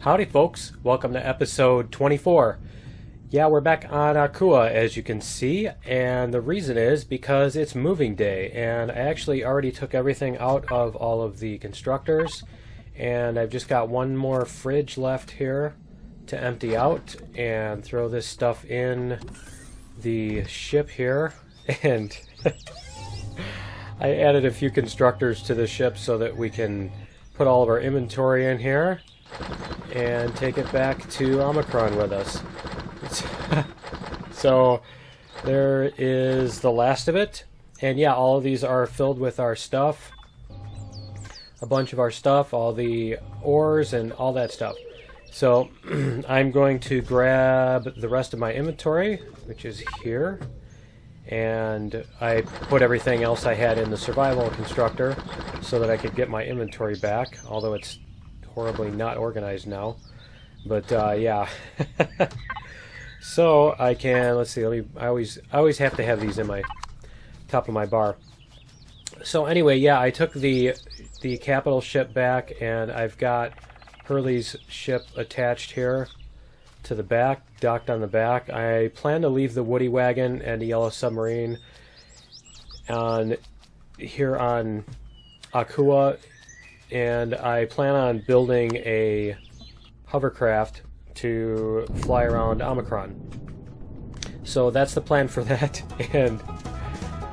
Howdy folks, welcome to episode 24. Yeah, we're back on Akua as you can see, and the reason is because it's moving day, and I actually already took everything out of all of the constructors, and I've just got one more fridge left here to empty out and throw this stuff in the ship here. And I added a few constructors to the ship so that we can put all of our inventory in here and take it back to Omicron with us. So there is the last of it, and yeah, all of these are filled with our stuff, a bunch of our stuff, all the ores and all that stuff. So I'm going to grab the rest of my inventory, which is here, and I put everything else I had in the survival constructor so that I could get my inventory back, although it's horribly not organized now. But yeah. So I can, let's see, I always have to have these in my top of my bar. So anyway, yeah, I took the capital ship back, and I've got Hurley's ship attached here to the back, docked on the back. I plan to leave the Woody Wagon and the Yellow Submarine here on Akua, and I plan on building a hovercraft to fly around Omicron. So that's the plan for that, and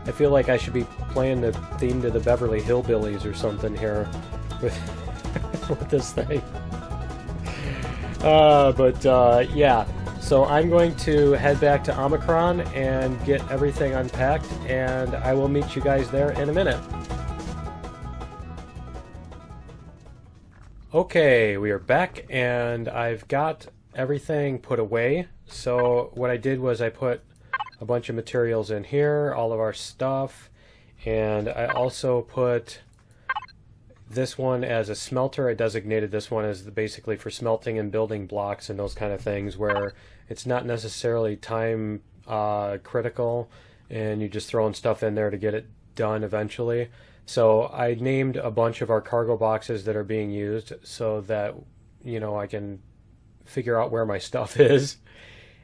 I feel like I should be playing the theme to the Beverly Hillbillies or something here with, with this thing. Yeah, so I'm going to head back to Omicron and get everything unpacked, and I will meet you guys there in a minute. Okay, we are back, and I've got everything put away. So what I did was I put a bunch of materials in here, all of our stuff, and I also put this one as a smelter. I designated this one as basically for smelting and building blocks and those kind of things where it's not necessarily time critical and you're just throwing stuff in there to get it done eventually. So I named a bunch of our cargo boxes that are being used so that, you know, I can figure out where my stuff is.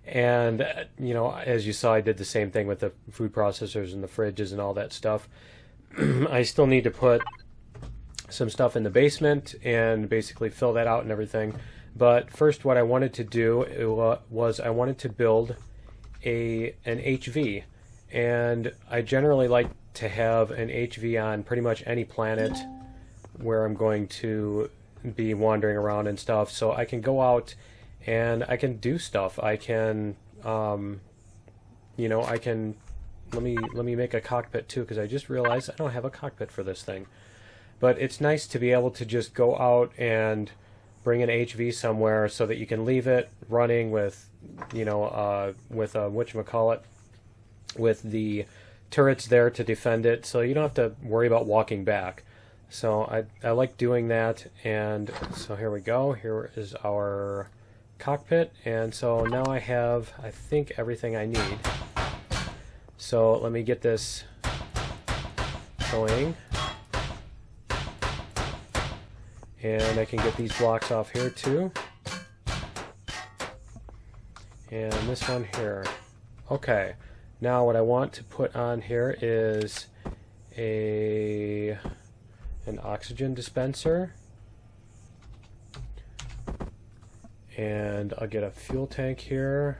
And, you know, as you saw, I did the same thing with the food processors and the fridges and all that stuff. I still need to put some stuff in the basement and basically fill that out and everything. But first, what I wanted to do was I wanted to build an HV. And I generally like to have an HV on pretty much any planet where I'm going to be wandering around and stuff, so I can go out and I can do stuff. I can, you know, I can, let me make a cockpit too, because I just realized I don't have a cockpit for this thing. But it's nice to be able to just go out and bring an HV somewhere so that you can leave it running with, you know, with whatchamacallit, with the turrets there to defend it, so you don't have to worry about walking back. So I like doing that, and so here we go. Here is our cockpit, and so now I have, I think, everything I need. So let me get this going. And I can get these blocks off here too. And this one here. Okay. Now what I want to put on here is an oxygen dispenser. And I'll get a fuel tank here.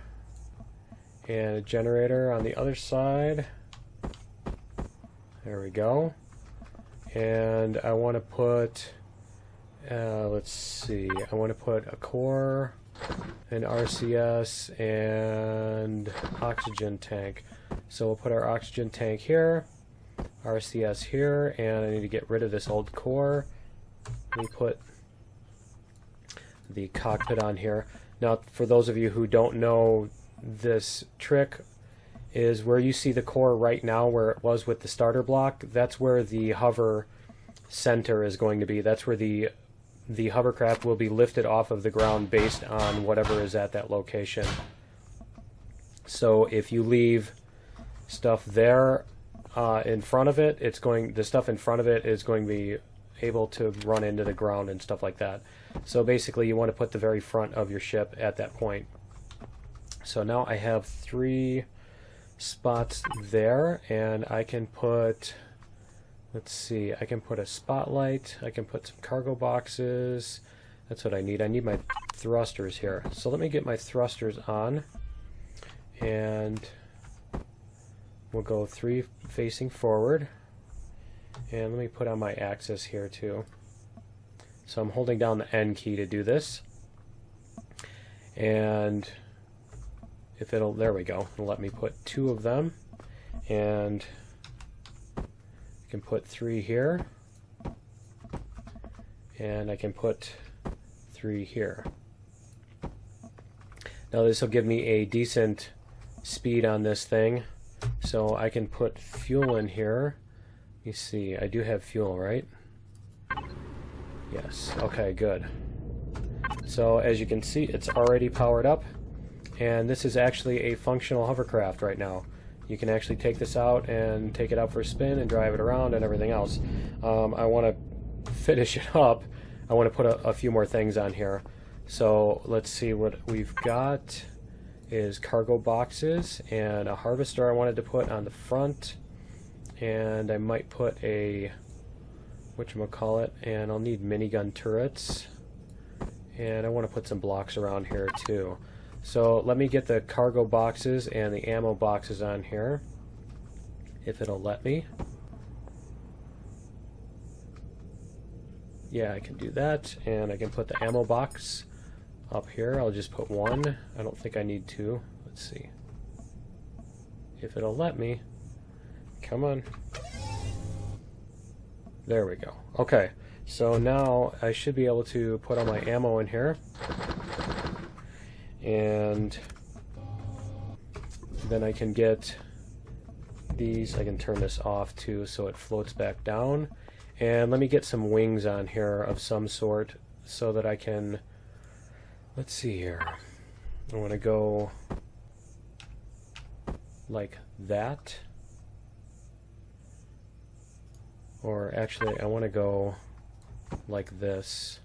And a generator on the other side. There we go. And I want to put, let's see, I want to put a core, an RCS, and oxygen tank. So we'll put our oxygen tank here, RCS here, and I need to get rid of this old core. Let me put the cockpit on here. Now, for those of you who don't know, this trick is where you see the core right now, where it was with the starter block. That's where the hover center is going to be. That's where the hovercraft will be lifted off of the ground based on whatever is at that location. So if you leave stuff there in front of it, the stuff in front of it is going to be able to run into the ground and stuff like that. So basically you want to put the very front of your ship at that point. So now I have 3 spots there, and I can put, let's see, I can put a spotlight, I can put some cargo boxes. That's what I need. I need my thrusters here. So let me get my thrusters on, and we'll go 3 facing forward. And let me put on my axis here too. So I'm holding down the N key to do this. And if it'll, there we go. It'll let me put 2 of them. And I can put 3 here. And I can put 3 here. Now this will give me a decent speed on this thing. So I can put fuel in here. Let me see, I do have fuel, right? Yes, okay, good. So as you can see, it's already powered up, and this is actually a functional hovercraft right now. You can actually take this out and take it out for a spin and drive it around and everything else. I want to finish it up. I want to put a few more things on here. So let's see, what we've got is cargo boxes and a harvester I wanted to put on the front. And I might put a, whatchamacallit, and I'll need minigun turrets. And I want to put some blocks around here too. So let me get the cargo boxes and the ammo boxes on here, if it'll let me. Yeah, I can do that, and I can put the ammo box up here. I'll just put 1. I don't think I need 2. Let's see if it'll let me. Come on. There we go. Okay, so now I should be able to put all my ammo in here. And then I can get these. I can turn this off too so it floats back down. And let me get some wings on here of some sort so that I can, let's see here. I want to go like that. Or actually, I want to go like this.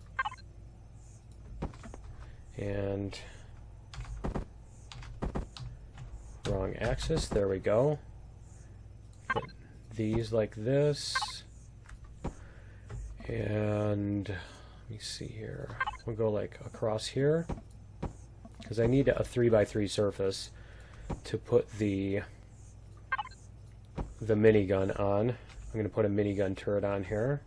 And wrong axis, there we go. Put these like this. And let me see here. We'll go like across here. Because I need a 3x3 surface to put the minigun on. I'm going to put a minigun turret on here.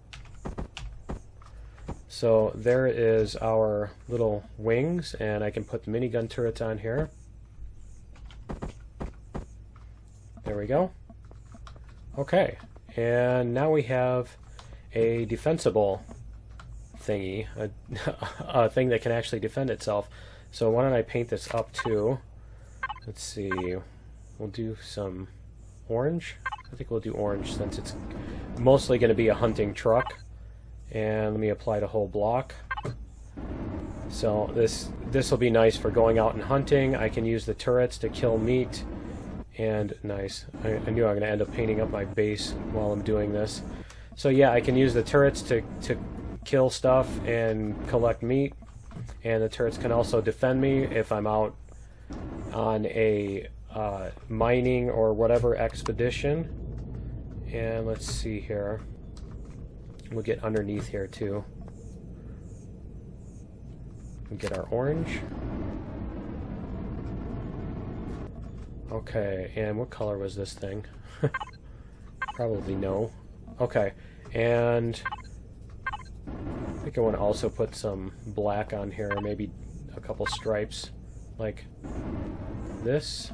So there is our little wings, and I can put the minigun turrets on here. There we go. Okay, and now we have a defensible thingy, a thing that can actually defend itself. So why don't I paint this up too? Let's see, we'll do some orange. I think we'll do orange since it's mostly going to be a hunting truck. And let me apply the whole block. So this will be nice for going out and hunting. I can use the turrets to kill meat. And nice. I knew I was going to end up painting up my base while I'm doing this. So yeah, I can use the turrets to kill stuff and collect meat. And the turrets can also defend me if I'm out on a mining or whatever expedition. And let's see here. We'll get underneath here too. We'll get our orange. Okay, and what color was this thing? Probably no. Okay, and I think I want to also put some black on here, maybe a couple stripes, like this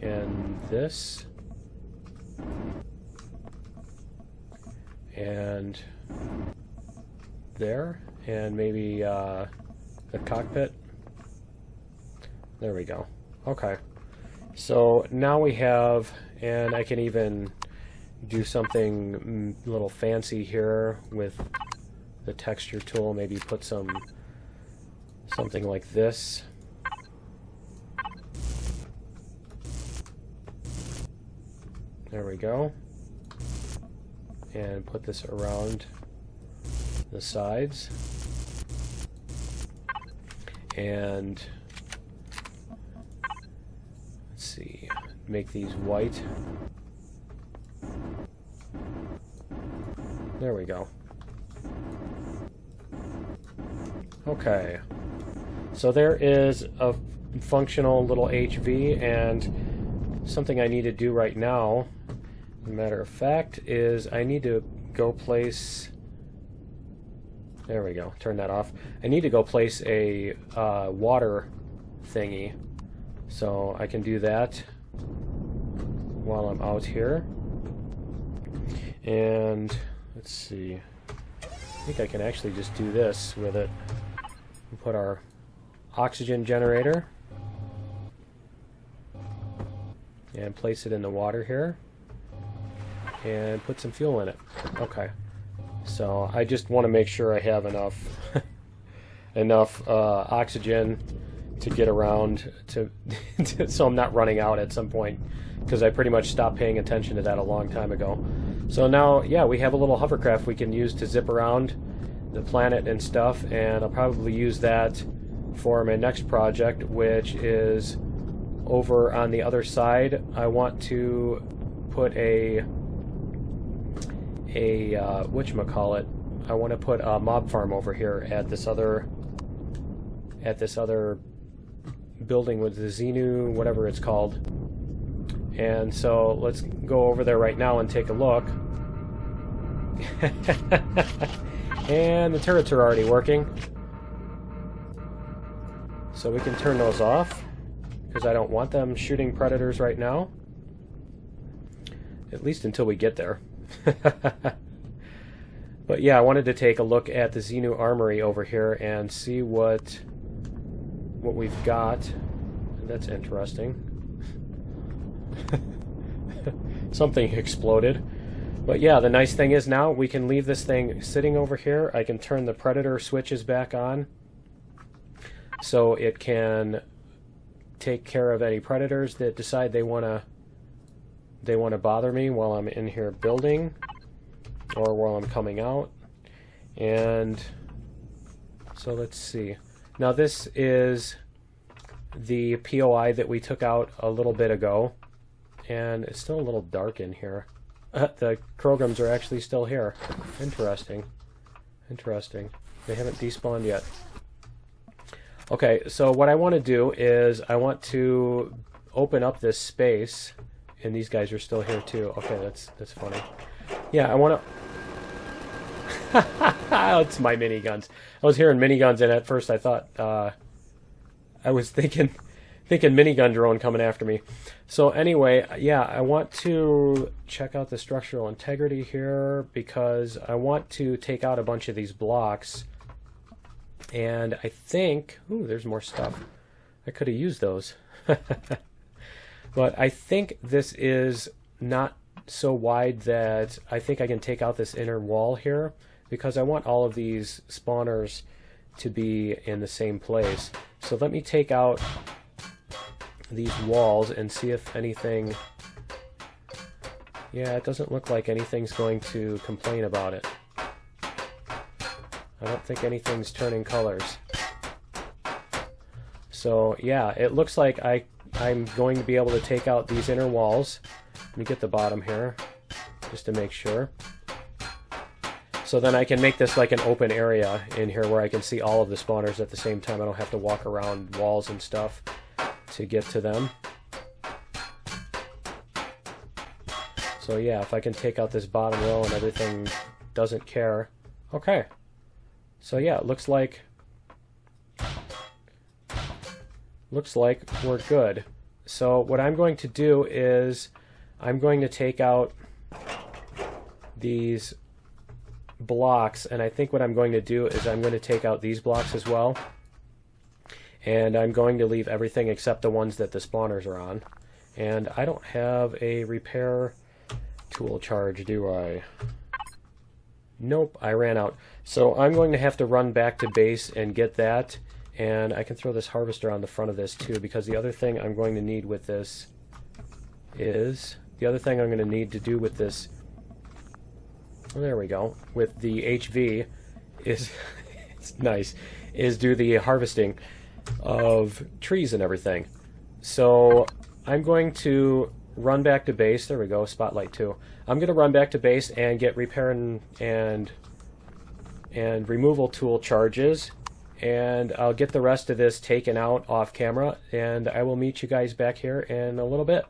and this. And there, and maybe the cockpit. There we go. Okay. So now we have, and I can even do something a little fancy here with the texture tool. Maybe put something like this. There we go. And put this around the sides. And let's see, make these white. There we go. Okay. So there is a functional little HV, and something I need to do right now, as a matter of fact, is I need to go place... There we go. Turn that off. I need to go place a water thingy. So I can do that while I'm out here. And let's see. I think I can actually just do this with it. We'll put our oxygen generator and place it in the water here. And put some fuel in it. Okay. So I just want to make sure I have enough oxygen to get around to so I'm not running out at some point, because I pretty much stopped paying attention to that a long time ago. So now, yeah, we have a little hovercraft we can use to zip around the planet and stuff, and I'll probably use that for my next project, which is over on the other side. I want to put a whatchamacallit, I want to put a mob farm over here at this other building with the Xenu, whatever it's called. And so let's go over there right now and take a look. And the turrets are already working. So we can turn those off, because I don't want them shooting predators right now. At least until we get there. But yeah, I wanted to take a look at the Xenu armory over here and see what we've got. That's interesting. Something exploded. But yeah, the nice thing is now we can leave this thing sitting over here. I can turn the predator switches back on so it can take care of any predators that decide they want to bother me while I'm in here building or while I'm coming out. And so let's see. Now this is the POI that we took out a little bit ago, and it's still a little dark in here. The Krogums are actually still here. Interesting. Interesting. They haven't despawned yet. Okay, so what I want to do is I want to open up this space, and these guys are still here too. Okay, that's funny. Yeah, I want to... It's my miniguns. I was hearing miniguns, and at first I thought... I was thinking minigun drone coming after me. So anyway, yeah, I want to check out the structural integrity here, because I want to take out a bunch of these blocks. And I think... Ooh, there's more stuff. I could have used those. But I think this is not so wide that I think I can take out this inner wall here, because I want all of these spawners to be in the same place. So let me take out these walls and see if anything... Yeah, it doesn't look like anything's going to complain about it. I don't think anything's turning colors. So yeah, it looks like I'm going to be able to take out these inner walls. Let me get the bottom here, just to make sure. So then I can make this like an open area in here where I can see all of the spawners at the same time. I don't have to walk around walls and stuff to get to them. So yeah, if I can take out this bottom row and everything doesn't care. Okay. So yeah, it looks like we're good. So what I'm going to do is I'm going to take out these blocks, and I think what I'm going to do is I'm going to take out these blocks as well, and I'm going to leave everything except the ones that the spawners are on. And I don't have a repair tool charge, do I? Nope, I ran out. So I'm going to have to run back to base and get that, and I can throw this harvester on the front of this too, because the other thing I'm going to need with this is, well, there we go, with the HV is it's nice, is do the harvesting of trees and everything. So I'm going to run back to base. There we go, spotlight too. I'm going to run back to base and get repair and removal tool charges, and I'll get the rest of this taken out off camera, and I will meet you guys back here in a little bit.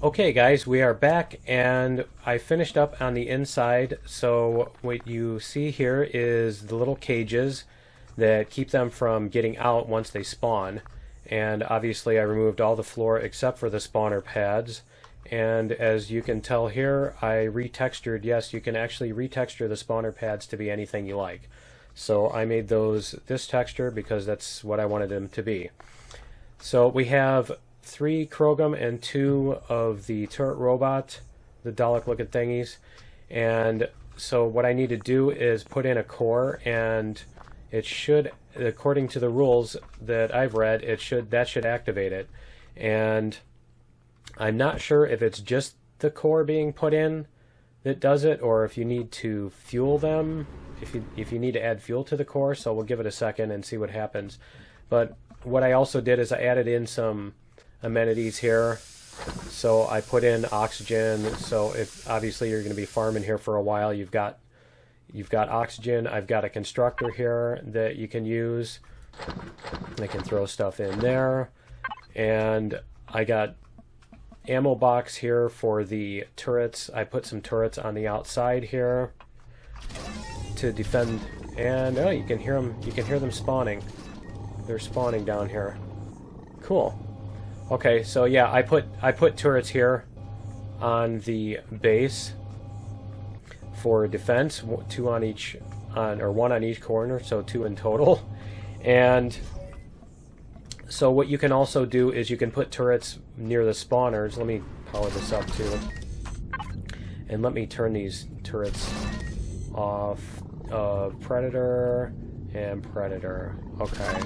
Okay guys, we are back, and I finished up on the inside. So what you see here is the little cages that keep them from getting out once they spawn, and obviously I removed all the floor except for the spawner pads. And as you can tell here, I retextured. Yes, you can actually retexture the spawner pads to be anything you like. So I made those this texture because that's what I wanted them to be. So we have 3 Krogum and 2 of the turret robot, the Dalek looking thingies. And so what I need to do is put in a core, and it should, according to the rules that I've read, that should activate it. And I'm not sure if it's just the core being put in that does it, or if you need to fuel them, if you need to add fuel to the core. So we'll give it a second and see what happens. But what I also did is I added in some amenities here. So I put in oxygen. So if obviously you're going to be farming here for a while, you've got oxygen. I've got a constructor here that you can use. I can throw stuff in there, and I got ammo box here for the turrets. I put some turrets on the outside here to defend, and oh, you can hear them. You can hear them spawning. They're spawning down here. Cool. Okay, so yeah, I put turrets here on the base for defense, 2 on each, or 1 on each corner, so 2 in total. And so what you can also do is you can put turrets near the spawners. Let me power this up too, and let me turn these turrets off. Predator and Predator. Okay,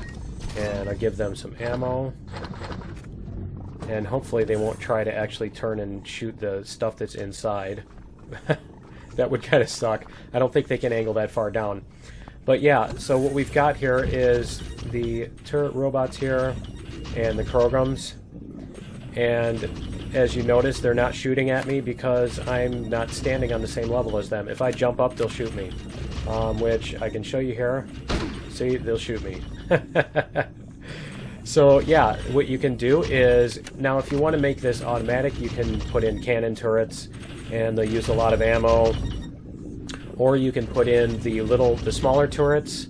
and I'll give them some ammo. And hopefully they won't try to actually turn and shoot the stuff that's inside. That would kind of suck. I don't think they can angle that far down. But yeah, so what we've got here is the turret robots here and the Krogums. And as you notice, they're not shooting at me because I'm not standing on the same level as them. If I jump up, they'll shoot me. Which I can show you here. See, they'll shoot me. So yeah, what you can do is, now if you want to make this automatic, you can put in cannon turrets, and they'll use a lot of ammo. Or you can put in the smaller turrets,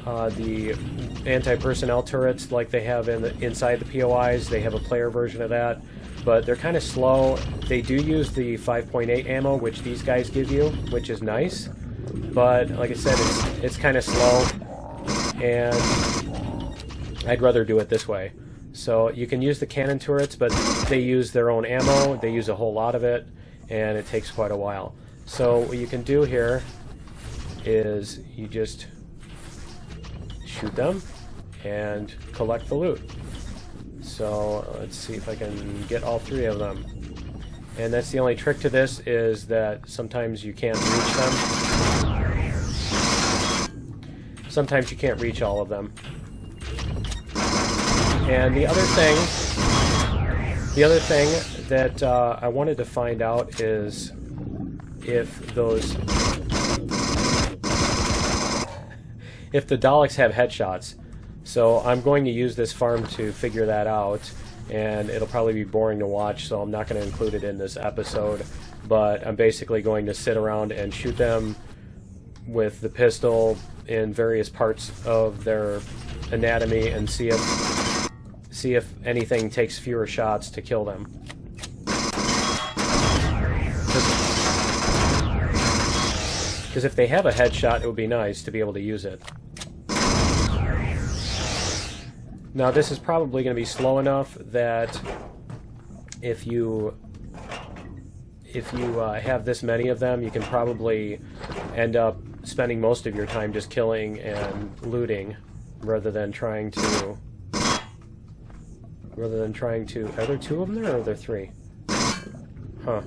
the anti-personnel turrets like they have inside the POIs. They have a player version of that, but they're kind of slow. They do use the 5.8 ammo, which these guys give you, which is nice. But like I said, it's kind of slow, and I'd rather do it this way. So you can use the cannon turrets, but they use their own ammo. They use a whole lot of it, and it takes quite a while. So what you can do here is you just shoot them and collect the loot. So let's see if I can get all 3 of them. And that's the only trick to this, is that sometimes you can't reach them. Sometimes you can't reach all of them. And the other thing that I wanted to find out is if the Daleks have headshots. So I'm going to use this farm to figure that out, and it'll probably be boring to watch, so I'm not going to include it in this episode. But I'm basically going to sit around and shoot them with the pistol in various parts of their anatomy and see if anything takes fewer shots to kill them. Because if they have a headshot, it would be nice to be able to use it. Now this is probably going to be slow enough that if you have this many of them, you can probably end up spending most of your time just killing and looting rather than trying to... Are there 2 of them there, or are there 3? Huh.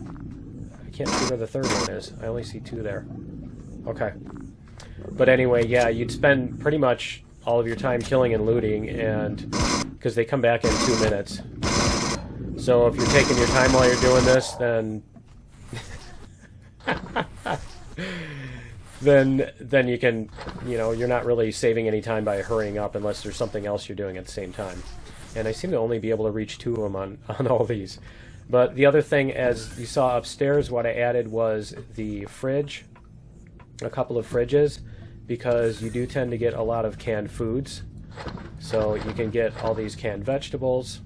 I can't see where the third one is. I only see 2 there. Okay. But anyway, yeah, you'd spend pretty much all of your time killing and looting, and because they come back in 2 minutes. So if you're taking your time while you're doing this, then then you can, you know, you're not really saving any time by hurrying up unless there's something else you're doing at the same time. And I seem to only be able to reach 2 of them on all these. But the other thing, as you saw upstairs, what I added was the fridge, a couple of fridges, because you do tend to get a lot of canned foods. So you can get all these canned vegetables.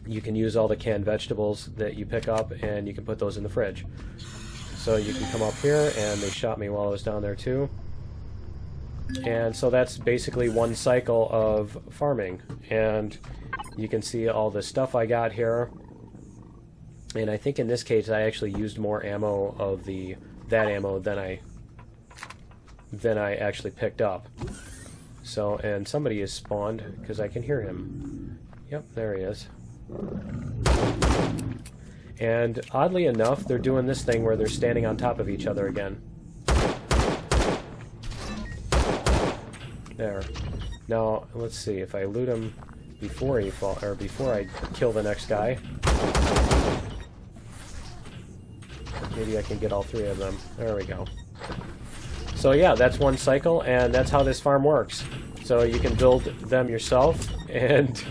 You can use all the canned vegetables that you pick up, and you can put those in the fridge. So you can come up here, and they shot me while I was down there too. And so that's basically one cycle of farming. And you can see all the stuff I got here. And I think in this case I actually used more ammo of that ammo than I actually picked up. So, and somebody is spawned because I can hear him. Yep, there he is. And oddly enough, they're doing this thing where they're standing on top of each other again. There. Now, let's see if I loot him before he fall, or before I kill the next guy. Maybe I can get all 3 of them. There we go. So yeah, that's one cycle, and that's how this farm works. So you can build them yourself, and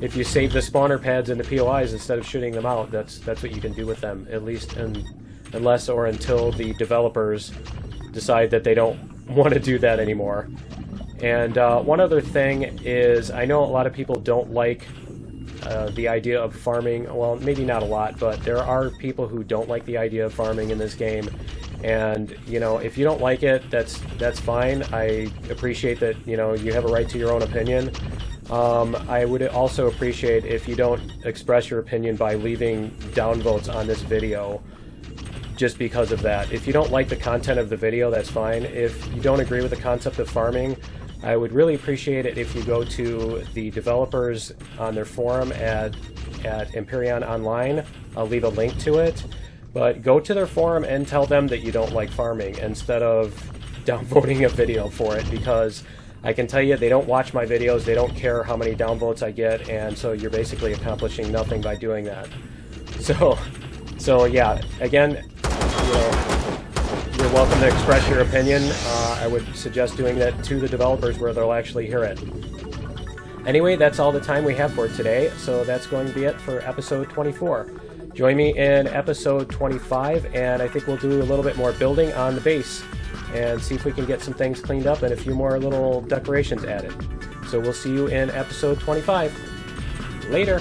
if you save the spawner pads in the POIs instead of shooting them out, that's what you can do with them, at least unless or until the developers decide that they don't want to do that anymore. And one other thing is, I know a lot of people don't like the idea of farming. Well, maybe not a lot, but there are people who don't like the idea of farming in this game. And, you know, if you don't like it, that's fine. I appreciate that, you know, you have a right to your own opinion. I would also appreciate if you don't express your opinion by leaving downvotes on this video just because of that. If you don't like the content of the video, that's fine. If you don't agree with the concept of farming, I would really appreciate it if you go to the developers on their forum at Empyrion Online. I'll leave a link to it. But go to their forum and tell them that you don't like farming instead of downvoting a video for it, because I can tell you they don't watch my videos, they don't care how many downvotes I get, and so you're basically accomplishing nothing by doing that. So yeah, again, you know, you're welcome to express your opinion. I would suggest doing that to the developers where they'll actually hear it. Anyway, that's all the time we have for today, so that's going to be it for episode 24. Join me in episode 25, and I think we'll do a little bit more building on the base and see if we can get some things cleaned up and a few more little decorations added. So we'll see you in episode 25. Later!